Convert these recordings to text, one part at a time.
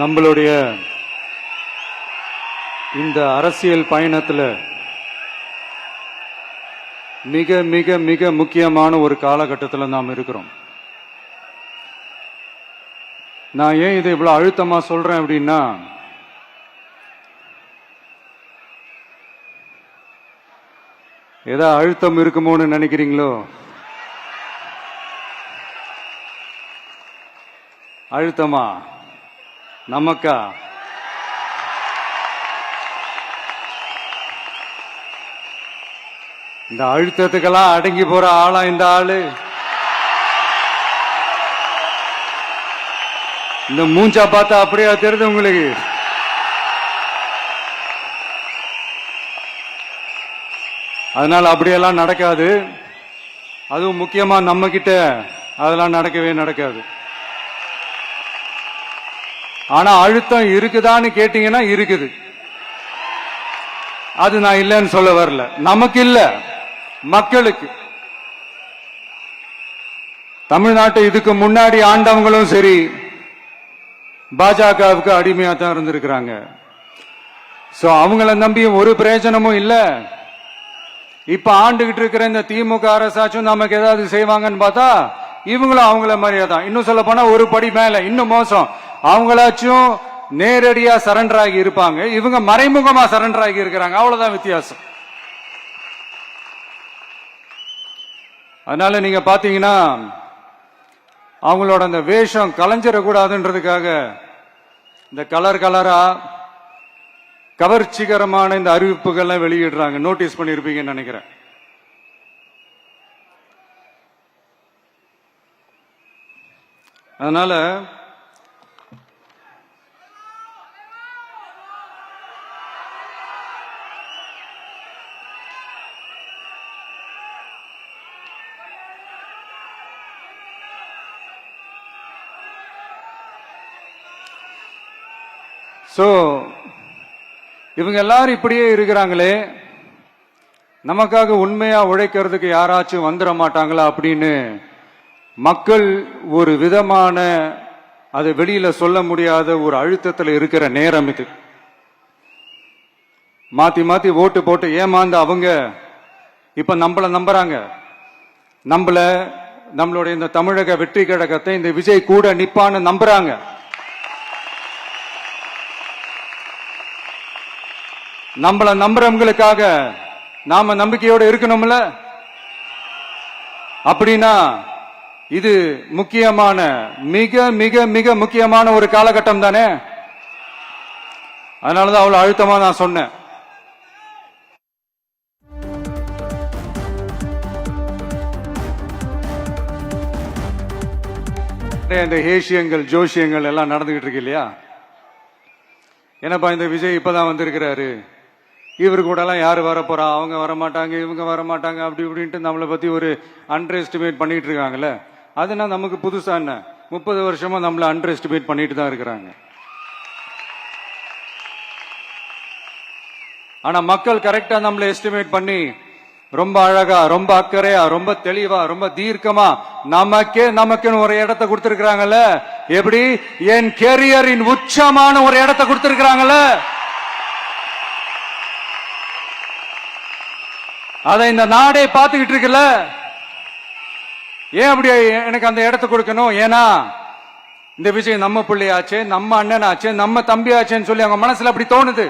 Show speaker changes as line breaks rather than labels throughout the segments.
நம்மளுடைய இந்த அரசியல் பயணத்தில் மிக மிக மிக முக்கியமான ஒரு காலகட்டத்தில் நாம் இருக்கிறோம். நான் ஏன் இதை இவ்வளவு அழுத்தமா சொல்றேன் அப்படின்னா, ஏதோ அழுத்தம் இருக்குமோன்னு நினைக்கிறீங்களோ? அழுத்தமா நமக்கா? இந்த அழுத்தத்துக்கெல்லாம் அடங்கி போற ஆளா இந்த ஆளு? இந்த மூஞ்சா பார்த்தா அப்படியே தெரியுது உங்களுக்கு? அதனால அப்படியெல்லாம் நடக்காது. அதுவும் முக்கியமா நம்ம கிட்ட அதெல்லாம் நடக்கவே நடக்காது. ஆனா அழுத்தம் இருக்குதான்னு கேட்டீங்கன்னா இருக்குது. அது நான் இல்லைன்னு சொல்ல வரல. நமக்கு இல்ல, மக்களுக்கு. தமிழ்நாட்டை இதுக்கு முன்னாடி ஆண்டவங்களும் சரி பாஜகவுக்கு அடிமையா தான் இருந்திருக்கிறாங்க. சோ அவங்கள நம்பியும் ஒரு பிரயோஜனமும் இல்ல. இப்ப ஆண்டுகிட்டு இருக்கிற இந்த திமுக அரசாச்சும் நமக்கு ஏதாவது செய்வாங்கன்னு பார்த்தா இவங்களும் அவங்கள மாதிரியே தான். இன்னும் சொல்ல போனா ஒரு படி மேல, இன்னும் மோசம். அவங்களாச்சும் நேரடியா சரண்டர் ஆகி இருப்பாங்க, இவங்க மறைமுகமா சரண்டர் ஆகி இருக்கிறாங்க. அவ்வளவுதான் வித்தியாசம். அதனால நீங்க பாத்தீங்கன்னா அவங்களோட அந்த வேஷம் கலைஞ்சிடக்கூடாதுன்றதுக்காக இந்த கலர் கலரா கவர்ச்சிகரமான இந்த அறிவிப்புகள்லாம் வெளியிடுறாங்க. நோட்டீஸ் பண்ணிருப்பீங்கன்னு நினைக்கிறேன். அதனால சோ இவங்க எல்லாரும் இப்படியே இருக்கிறாங்களே, நமக்காக உண்மையா உழைக்கிறதுக்கு யாராச்சும் வந்துட மாட்டாங்களா அப்படின்னு மக்கள் ஒரு விதமான அதை வெளியில சொல்ல முடியாத ஒரு அழுத்தத்தில் இருக்கிற நேரம் இது. மாத்தி மாத்தி ஓட்டு போட்டு ஏமாந்து அவங்க இப்ப நம்மள நம்புறாங்க. நம்மளுடைய இந்த தமிழக வெற்றி கழகத்தை இந்த விஜய் கூட நிப்பான்னு நம்புறாங்க. நம்மள நம்புறவங்களுக்காக நாம நம்பிக்கையோடு இருக்கணும்ல. அப்படின்னா இது முக்கியமான, மிக மிக மிக முக்கியமான ஒரு காலகட்டம் தானே. அதனாலதான் அவ்வளவு அழுத்தமா நான் சொன்னேன். இந்த ஹேஷியங்கள் ஜோஷியங்கள் எல்லாம் நடந்துகிட்டு இருக்கு இல்லையா? என்னப்பா இந்த விஜய் இப்பதான் வந்திருக்கிறாரு, இவரு கூட எல்லாம் யாரு வர போறா, அவங்க வரமாட்டாங்க, இவங்க வரமாட்டாங்க, அப்படி இப்படின்ட்டு நம்மளை பத்தி ஒரு அண்டர் எஸ்டிமேட் பண்ணிட்டு இருக்காங்கல்ல. அதுனா நமக்கு புதுசா என்ன? 30 வருஷமா நம்மள அண்டர் எஸ்டிமேட் பண்ணிட்டு தான் இருக்கிறாங்க. ஆனா மக்கள் கரெக்டா நம்மள எஸ்டிமேட் பண்ணி ரொம்ப அழகா, ரொம்ப அக்கறையா, ரொம்ப தெளிவா, ரொம்ப தீர்க்கமா நமக்குன்னு ஒரு இடத்தை கொடுத்திருக்கிறாங்கல்ல. எப்படி? என் கேரியரின் உச்சமான ஒரு இடத்தை கொடுத்திருக்கிறாங்கல்ல. அதை இந்த நாடே பார்த்துக்கிட்டு இருக்குல்ல. ஏன் அப்படி எனக்கு அந்த இடத்தை கொடுக்கணும்? ஏன்னா இந்த விஜய் நம்ம பிள்ளையாச்சே, நம்ம அண்ணனாச்சே, நம்ம தம்பியாச்சேன்னு சொல்லி அவங்க மனசுல அப்படி தோணுது.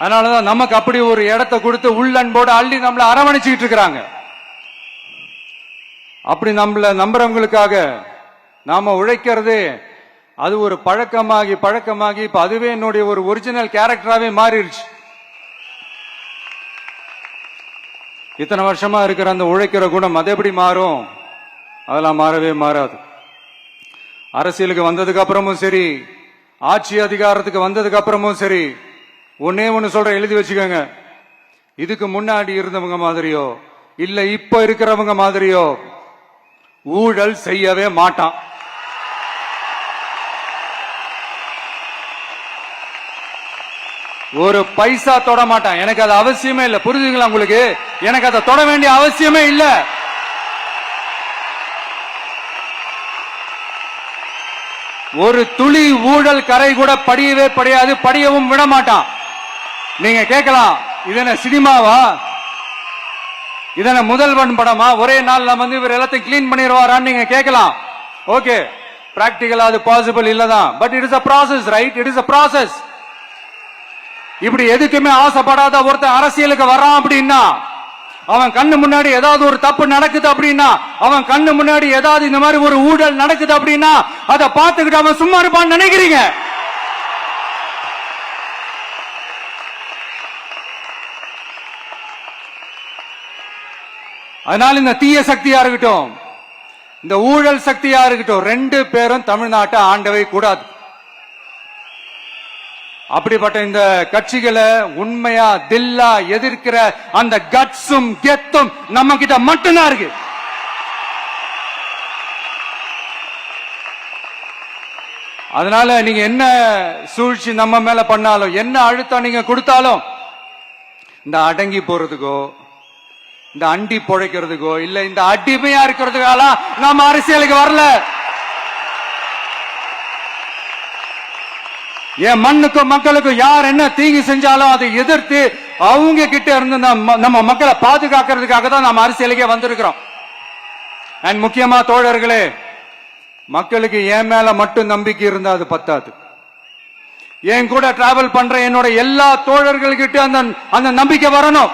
அதனாலதான் நமக்கு அப்படி ஒரு இடத்தை கொடுத்து உள்ளன்போடு அள்ளி நம்மள அரவணைச்சுக்கிட்டு இருக்கிறாங்க. அப்படி நம்மள நம்புறவங்களுக்காக நாம உழைக்கிறதே அது ஒரு பழக்கமாகி இப்ப அதுவே என்னுடைய ஒரு ஒரிஜினல் கேரக்டராவே மாறிடுச்சு. இத்தனை வருஷமா இருக்கிற அந்த உழைக்கிற குணம் அது எப்படி மாறும்? அதெல்லாம் மாறவே மாறாது. அரசியலுக்கு வந்ததுக்கு அப்புறமும் சரி, ஆட்சி அதிகாரத்துக்கு வந்ததுக்கு அப்புறமும் சரி, ஒன்னே ஒண்ணு சொல்ற, எழுதி வச்சுக்கோங்க. இதுக்கு முன்னாடி இருந்தவங்க மாதிரியோ இல்ல இப்ப இருக்கிறவங்க மாதிரியோ ஊழல் செய்யவே மாட்டான். ஒரு பைசா தொட மாட்டான். எனக்கு அது அவசியமே இல்லை. புரிஞ்சுங்களா உங்களுக்கு? எனக்கு அதை தொட வேண்டிய அவசியமே இல்லை. ஒரு துளி ஊழல் கரை கூட படியவே படியாது, படியவும் விட மாட்டான். நீங்க கேட்கலாம், இது என்ன சினிமாவா, இதன முதல்வன் படமா, ஒரே நாள்ல வந்து இவர் எல்லாத்தையும் கிளீன் பண்ணிடுவாரான்னு நீங்க கேட்கலாம். ஓகே, பிராக்டிகலா அது பாசிபிள் இல்லதான். But it is a process, right? It is a process. இப்படி எதுக்குமே ஆசைப்படாத ஒருத்தன் அரசியலுக்கு வரான் அப்படின்னா, அவன் கண்ணு முன்னாடி ஏதாவது ஒரு தப்பு நடக்குது அப்படின்னா, அவன் கண்ணு முன்னாடி ஏதாவது இந்த மாதிரி ஒரு ஊழல் நடக்குது அப்படின்னா, அதை பார்த்துக்கிட்டு அவன் சும்மா இருப்பான்னு நினைக்கிறீங்க? அதனால இந்த தீய சக்தியா இருக்கட்டும், இந்த ஊழல் சக்தியா இருக்கட்டும், ரெண்டு பேரும் தமிழ்நாட்டை ஆண்டவே கூடாது. அப்படிப்பட்ட இந்த கட்சிகளை உண்மையா தில்லா எதிர்க்கிற அந்த கட்ஸும் கெத்தும் நம்ம கிட்ட மட்டும்தான் இருக்கு. அதனால நீங்க என்ன சூழ்ச்சி நம்ம மேல பண்ணாலும், என்ன அழுத்தம் நீங்க கொடுத்தாலும், இந்த அடங்கி போறதுக்கோ, இந்த அண்டி பொழைக்கிறதுக்கோ, இல்ல இந்த அடிமையா இருக்கிறதுக்கால நாம அரசியலுக்கு வரல. என் மண்ணுக்கும் மக்களுக்கும் யார் என்ன தீங்கு செஞ்சாலும் அதை எதிர்த்து அவங்க கிட்ட இருந்து நம்ம மக்களை பாதுகாக்கிறதுக்காக தான் நம்ம அரசியலுக்கே வந்திருக்கிறோம். அண்ட் முக்கியமா தோழர்களே, மக்களுக்கு என் மேல மட்டும் நம்பிக்கை இருந்தா அது பத்தாது. என் கூட டிராவல் பண்ற என்னோட எல்லா தோழர்கள்கிட்ட அந்த நம்பிக்கை வரணும்.